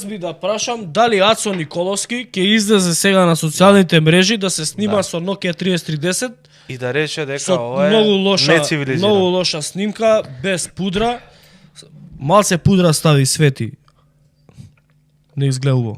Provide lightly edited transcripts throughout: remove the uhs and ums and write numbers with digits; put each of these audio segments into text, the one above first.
Би да прашам дали Ацо Николовски ќе излезе сега на социјалните мрежи да се снима со Nokia 3310 и да рече дека со ова е нецивилизирано. многу лоша снимка, без пудра. Малце пудра стави свети. Не изгледува.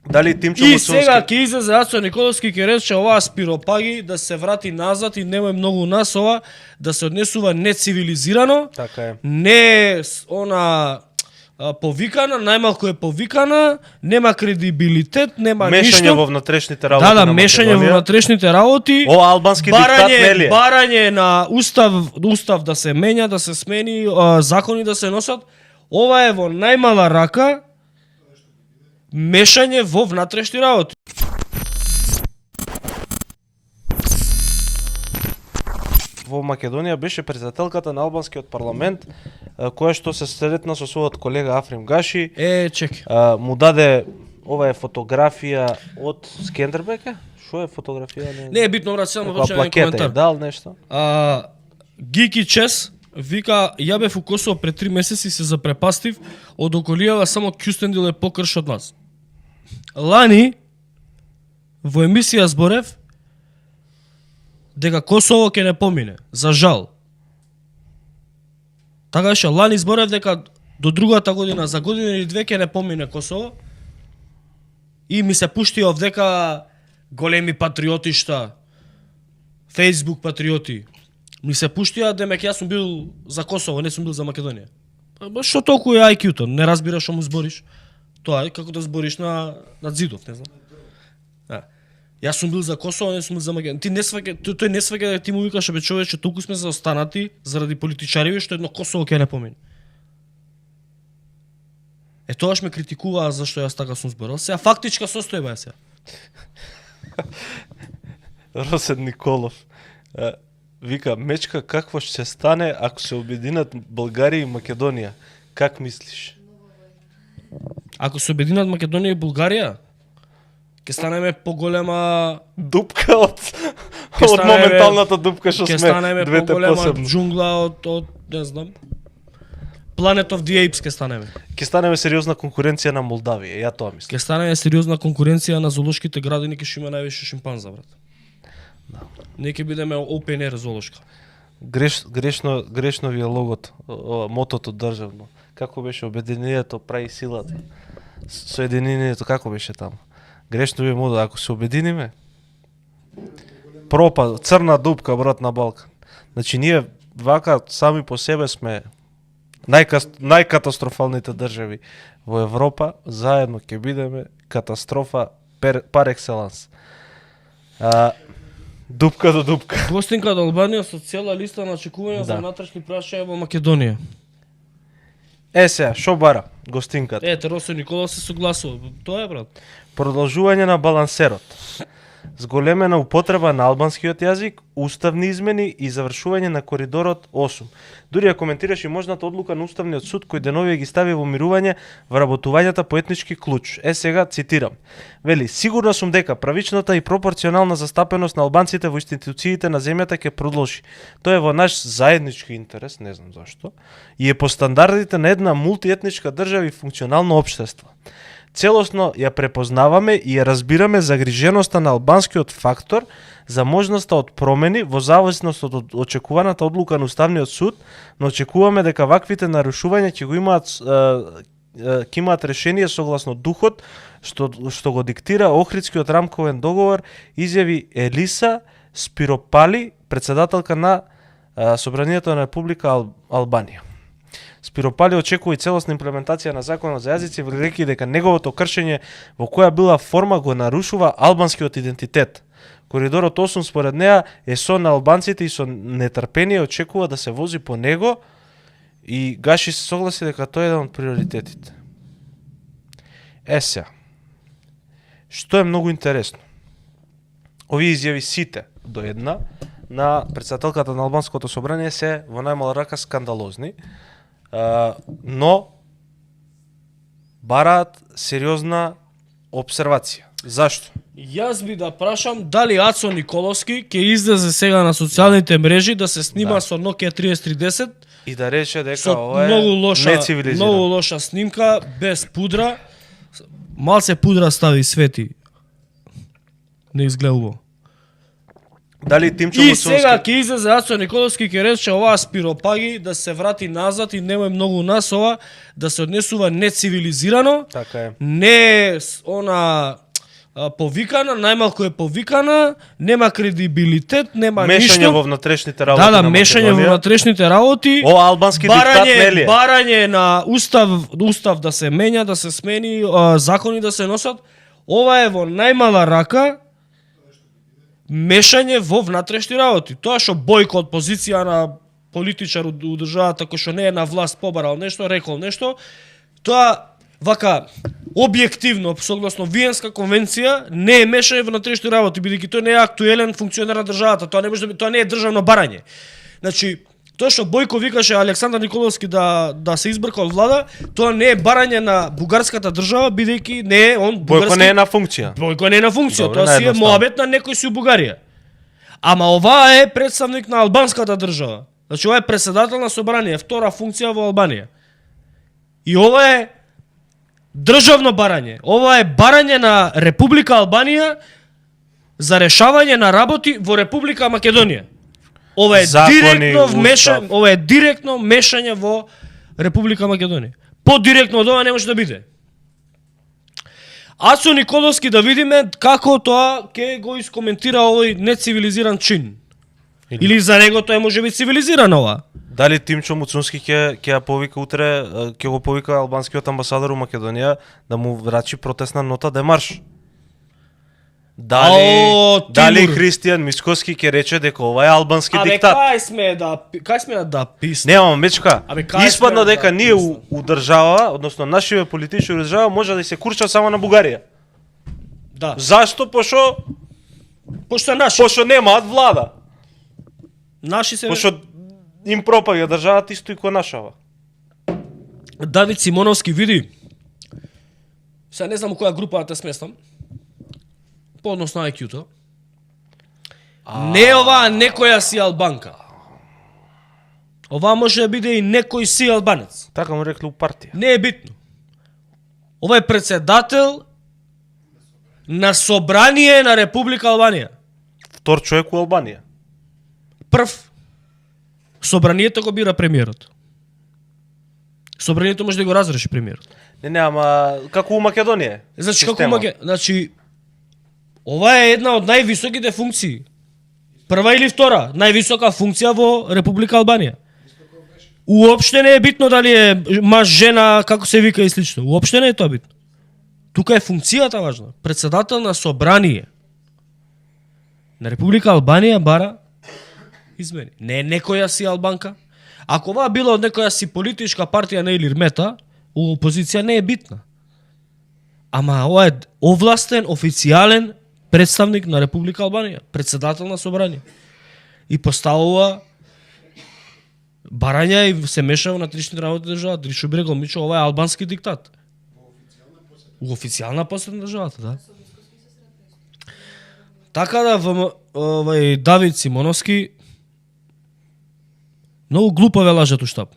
Дали Тимчо И Муцунски... сега ќе излезе Ацо Николовски ќе рече оваа спиропаги да се врати назад и немој многу нас ова да се однесува нецивилизирано. Така е. Не она повикана, најмалку е повикана, нема кредибилитет, нема Мешање ништо. во внатрешните работи Да, на мешање во Македонија. внатрешните работи. Ова албански диктат нели е? Барање на устав да се менја, да се смени, закони да се носат. Ова е во најмала рака мешање во внатрешни работи. Во Македонија беше председателката на албанскиот парламент, која што се сретна со својот колега Африм Гаши. Чеки. Му даде, ова е фотографија од Скендербеке? Шо е фотографија? Не е битно, брат, само Каква почнеме плакета е коментар. дал нешто? Гики Чес вика, ја бев у Косово пред 3 месеци и се запрепастив, од околијава само Кюстендил е покрш од нас. Лани, во емисија зборев, дека Косово ќе не помине, за жал. Така ше, лани зборев дека до другата година, за година или две ќе не помине Косово, и ми се пушти овдека големи патриотишта, Facebook патриоти. Ми се пуштија, демек јас сум бил за Косово, не сум бил за Македонија. Што толку е IQ-то? Не разбираш што му збориш. Тоа е како да збориш на зидов, не знам. Јас сум бил за Косово, не сум бил за Македонија. Ти не сваќа, тој не сваќа дека ти му викаш, бе човече, толку сме заостанати заради политичари што едно Косово ќе не помине. Тоаш ме критикуваа зашто јас така сум зборил. Сега фактичка состојба е сега. Росен Николов вика, мечка, какво ќе стане ако се обединат Българија и Македонија? Как мислиш? Ако се обединат Македонија и Бугарија, ќе станеме поголема дупка од моменталната дупка што ќе сме станеме двете поголема посебно. џунгла од не знам. Planet of the Apes ќе станеме. Ќе станеме сериозна конкуренција на Молдавија, ја тоа мислам. Ќе станеме сериозна конкуренција на зоолошките градини, ќе има највише шимпанза, брат. Да. Не ќе бидеме open air зоолошка. Грешно ви е логото, мотото државно. Како беше обединението прави силата? Соединението како беше таму? Грешно ви е мото, ако се обединиме, пропад, црна дупка, брат, на Балкан. Значи ние вака сами по себе сме најкатастрофалните држави во Европа, заедно ќе бидеме катастрофа пар екселанс. Дупка до дупка. Гостинка од Албанија со цела листа на очекувања за внатрешни прашања во Македонија. Сега, шо бара гостинката? Росен Николов се согласува. Тоа е, брат. Продолжување на балансерот. Зголемена употреба на албанскиот јазик, уставни измени и завршување на коридорот 8. Дури ја коментираш и можната одлука на Уставниот суд кој деновија ги стави во мирување вработувањата по етнички клуч. Сега цитирам. Вели, сигурна сум дека правичната и пропорционална застапеност на албанците во институциите на земјата ќе продолжи. Тоа е во наш заеднички интерес, не знам зашто, и е по стандардите на една мултиетничка држава и функционално општество. Целосно ја препознаваме и ја разбираме загриженоста на албанскиот фактор за можноста од промени во зависност од очекуваната одлука на Уставниот суд, но очекуваме дека ваквите нарушувања ќе имаат решение согласно духот што го диктира Охридскиот рамковен договор, изјави Елиса Спиропали, председателка на Собранието на Република Албанија. Спиропали очекува и целосна имплементација на законот за јазици, велики дека неговото кршење во која била форма го нарушува албанскиот идентитет. Коридорот 8 според неа е сон на албанците и со нетрпение очекува да се вози по него и Гаши се согласи дека тоа е еден од приоритетите. Сега, што е многу интересно, овие изјави сите до една на председателката на Албанското собрание се во најмала рака скандалозни, но бараат сериозна обсервација. Зашто? Јас би да прашам дали Ацо Николовски ќе излезе сега на социјалните мрежи да се снима со Nokia 3310 И да рече дека со ова е многу лоша, нецивилизирано. многу лоша снимка, без пудра. Малце пудра стави свети. Не изгледува. Дали Тимчо И сега Муцунски? ќе излезе Ацо Николовски ќе рече ова спиропаги да се врати назад и немој многу нас ова да се однесува нецивилизирано. Така е. Не е она повикана, најмалку е повикана, нема кредибилитет, нема Мешање ништо. во внатрешните работи Да, на мешање во Македонија. внатрешните работи. О, албански диктат нели е? Барање на устав да се менја, да се смени, закони да се носат. Ова е во најмала рака мешање во внатрешни работи. Тоа што Бојко од позиција на политичар у државата кој што не е на власт побарал нешто, рекол нешто, тоа вака објективно согласно Виенска конвенција не е мешање во внатрешни работи, бидејќи тој не е актуелен функционер на државата, тоа не може да тоа не е државно барање. Значи, тоа што Бојко викаше Александар Николовски да се избрка од влада, тоа не е барање на бугарската држава, бидејќи не е он Бојко не е на функција. Бојко не е на функција, Добре, тоа си е наедноставно. моабет на некој си у Бугарија. Ама оваа е представник на албанската држава. Значи ова е председател на собрание, втора функција во Албанија. И ова е државно барање. Ова е барање на Република Албанија за решавање на работи во Република Македонија. Ова е Закони, директно устав. ова е директно мешање во Република Македонија. Подиректно од ова не може да биде. Ацо Николовски да видиме како тоа ќе го искоментира овој нецивилизиран чин. Или за него тоа може би цивилизирано ова. Дали Тимчо Муцунски ќе ја повика утре, ќе го повика албанскиот амбасадор у Македонија да му врачи протестна нота демарш? Дали Тимур. Христијан Мицкоски ќе рече дека ова е албански Абе диктат? кај сме да писне. Нема мечка. Абе, кај Испадна сме, дека да, ние мислам. у држава, односно нашиве политички држава може да се курчат само на Бугарија. Да. Зашто? Пошто е наши. Пошто немаат влада. Наши се. Пошто им пропаѓа државата исто и кој нашава. Давид Симоновски види. Сега не знам у која група да те сместам. По однос на IQ-то. Не оваа некоја си албанка. Ова може да биде и некој си албанец. Така му рекле у партија. Не е битно. Ова е председател на собрание на Република Албанија. Втор човек у Албанија. Прв. Собранието го бира премиерот. Собранието може да го разреши премиерот. Не, ама како у Македонија. е Значи како система. значи ова е една од највисоките функции. Прва или втора, највисока функција во Република Албанија. Уопште не е битно дали е маж, жена, како се вика и слично. Уопште не е тоа битно. Тука е функцијата важна. Председател на собрание на Република Албанија бара измени. Не е некоја си албанка. Ако ова било од некоја си политичка партија на Илир Мета, у опозиција не е битна. Ама ова е овластен, официјален представник на Република Албанија, председател на собрание. И поставува барања и се меша во внатрешните работи на државата. Дали што би рекол Мичо, ова е албански диктат. У официјална посета на државата, да. Така да овај Давид Симоновски многу глупо ве лажат у штаб.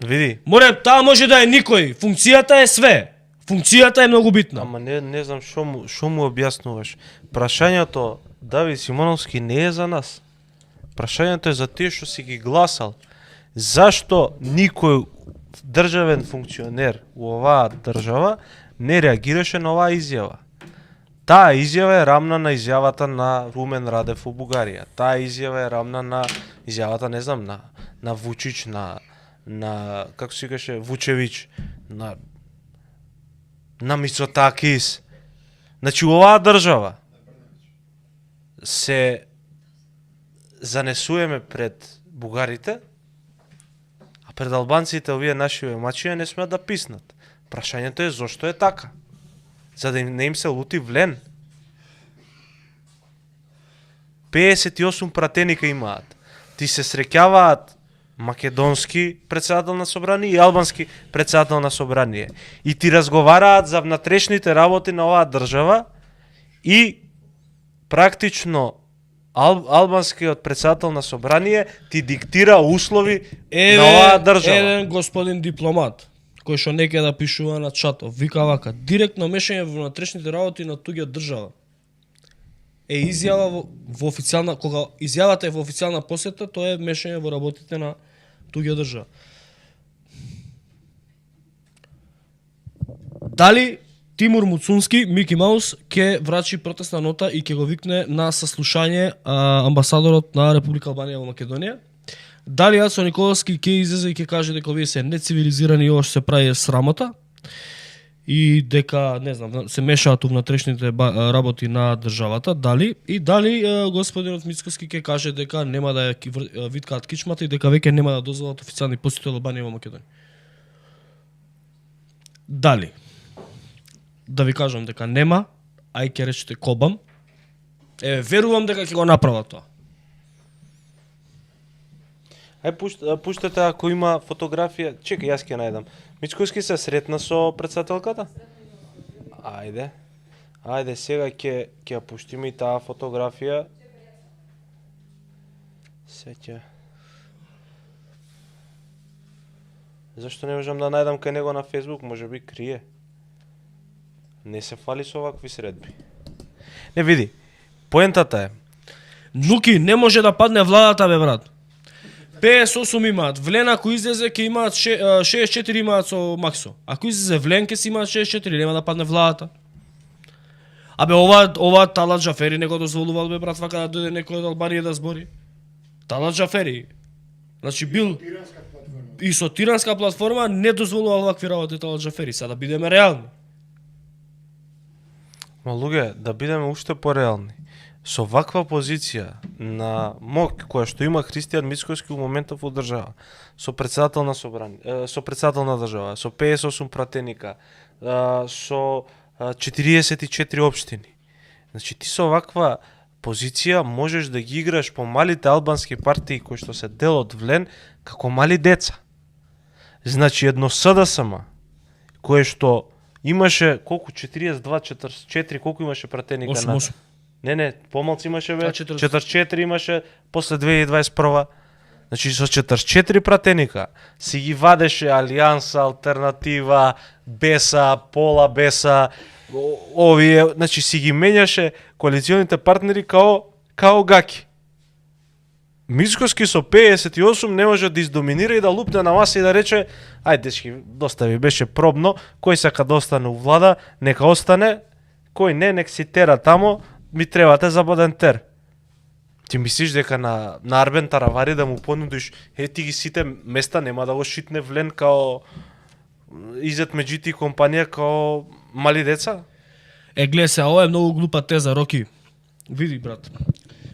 Види, Море, таа може да е никој, функцијата е све. Функцијата е многу битна. ама не знам што му објаснуваш. Прашањето Давид Симоновски не е за нас. Прашањето е за тие што си ги гласал. Зашто никој државен функционер у оваа држава не реагираше на оваа изјава? Таа изјава е рамна на изјавата на Румен Радев у Бугарија. Таа изјава е рамна на изјавата, не знам, на Вучич, на како се викаше Вучевич, на Мицотакис. Значи оваа држава се занесуваме пред бугарите, а пред албанците овие наши мачија не смеат да писнат. Прашањето е зошто е така? За да не им се лути влен. 58 пратеника имаат. Ти се среќаваат македонски председател на собрание и албански председател на собрание. И ти разговараат за внатрешните работи на оваа држава и практично албанскиот председател на собрание ти диктира услови на оваа држава. Еден господин дипломат кој што неке да пишува на чатов, вика вака: директно мешање во внатрешните работи на туѓа држава. Изјава во официјална, кога изјавата е во официјална посета, тоа е мешање во работите на туѓа држава. Дали Тимур Муцунски, Мики Маус, ќе врачи протестна нота и ќе го викне на саслушање амбасадорот на Република Албанија во Македонија? Дали Ацо Николовски ќе излезе и ќе каже дека овие се нецивилизирани и ова што се прави е срамота? И дека, не знам, се мешаат у внатрешните работи на државата, дали? И дали господинот Мицкоски ќе каже дека нема да ја виткаат кичмата и дека веќе нема да дозволат официјални посети од Албанија во Македонија? Дали? Да ви кажам дека нема, ај ќе речете кобам. Верувам дека ќе го направат тоа. Пуштете ако има фотографија. Чекај, јас ќе најдам. Мицкоски се сретна со претседателката? Ајде, сега ќе ја пуштиме и таа фотографија. Сеќа. Зашто не можам да најдам кај него на Facebook, можеби крие. Не се фали со овакви средби. Не, види, поентата е. Нуки, не може да падне владата, бе, брат. 58 имаат, Влен ако излезе ќе имаат 64 имаат со Максо. Ако излезе Влен ќе си имаат 64, нема да падне владата. Абе, ова Талат Джафери не го дозволувал, бе, брат, вака да дојде некој од Албанија да збори. Талат Джафери. Значи бил и со тиранска платформа не дозволувал вакви работи Талат Джафери. Сега да бидеме реални. Ма луѓе, да бидеме уште пореални. Со ваква позиција на моќ која што има Христијан Мицкоски во моментов во држава, со председател на собрание, со председател на држава, со 58 пратеника, со 44 општини. Значи ти со ваква позиција можеш да ги играш по малите албански партии кои што се дел од Влен како мали деца. Значи едно СДСМ кое што имаше колку 42, 44, колку имаше пратеника 8. Не, помалци имаше бе. 44 имаше после 2021. Значи со 44 пратеника си ги вадеше Алијанса, Алтернатива, Беса, Пола Беса, овие, значи си ги менјаше коалиционите партнери као гаки. Мицкоски со 58 не може да издоминира и да лупне на маса и да рече: ајде дечки, доста ви беше пробно, кој сака да остане у влада, нека остане, кој не, нек си тера тамо, ми требате забоден тер. Ти мислиш дека на Арбен Таравари да му понудиш, ти ги сите места нема да го шитне Влен као Изет Меджити компанија као мали деца? Гледа се, ова е многу глупа теза, Роки. Види, брат.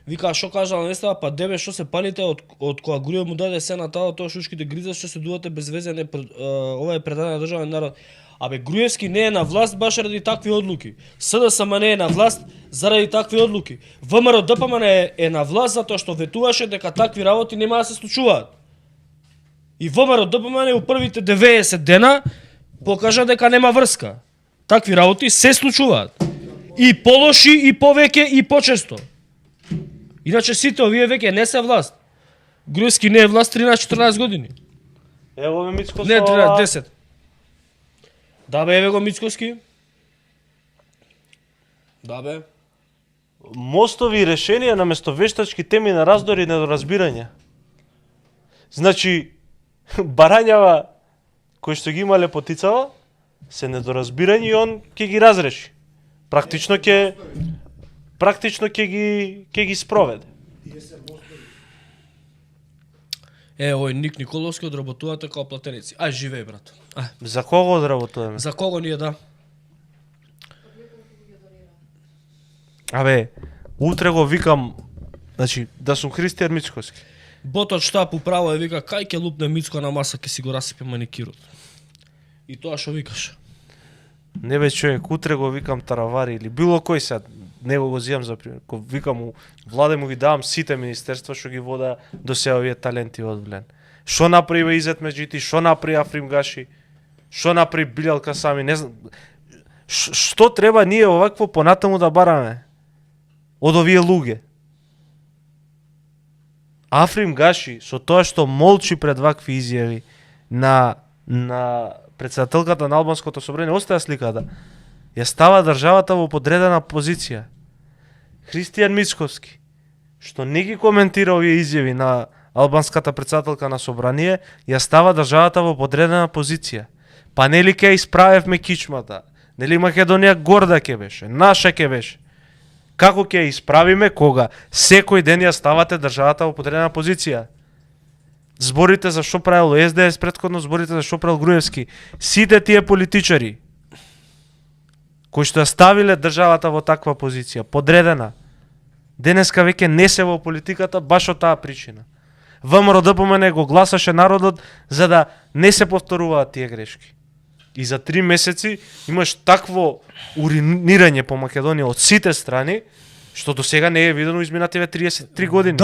Вика, шо кажа на Нестава, па дебе, шо се палите од кога Груев му даде се на таа, тоа шушките гриза, што се дувате безвезен, ова е предаден на државен народ. Абе, Груевски не е на власт баш ради такви одлуки. СДСМ не е на власт заради такви одлуки. ВМРО ДПМН е на власт затоа што ветуваше дека такви работи нема да се случуваат. И ВМРО ДПМН у првите 90 дена покажа дека нема врска. Такви работи се случуваат. И полоши, и повеќе, и почесто. Иначе сите овие веќе не се власт. Груевски не е власт 13-14 години. Ево ме Мицко не 13-10. Да бе, еве го Мицкоски. Да бе. Мостови решенија наместо вештачки теми на раздори и недоразбирање. Значи, барањава кои што ги имале потицава, се недоразбирање и он ќе ги разреши. Практично ќе ги спроведе. Овој Ник Николовски одработувате као платеници. Ај, живеј, брат. За кого одработуваме? За кого ние, да. Абе, утре го викам, значи, да сум Христијан Мицкоски. Ботот штаб управо е вика, кај ќе лупне Мицко на маса, ќе си го расипе маникирот. И тоа што викаш. Не бе човек, утре го викам Таравари или било кој сега, него го зијам за пример. Ко викам му, владе му ги давам сите министерства што ги вода до сега овие таленти од Влен. Шо направи Изет Меджити, шо направи Африм Гаши, шо направи Билјал Касами, не знам. Што треба ние овакво понатаму да бараме од овие луѓе? Африм Гаши, со тоа што молчи пред вакви изјави на председателката на албанското собрание, остаа сликата. Ја става државата во подредена позиција. Христијан Мицковски, што не ги коментира овие изјави на албанската председателка на собрание, ја става државата во подредена позиција. Па нели ке исправевме кичмата? Нели Македонија горда ке беше, наша ке беше? Како ќе ја исправиме кога секој ден ја ставате државата во подредена позиција? Зборите за што правил СДС претходно, зборите за што правил Груевски, сите тие политичари кои што ја ставиле државата во таква позиција, подредена, денеска веќе не се во политиката баш од таа причина. ВМРО ДПМН го гласаше народот за да не се повторуваат тие грешки. И за 3 месеци имаш такво уринирање по Македонија од сите страни, што до сега не е видено изминативе 33 години.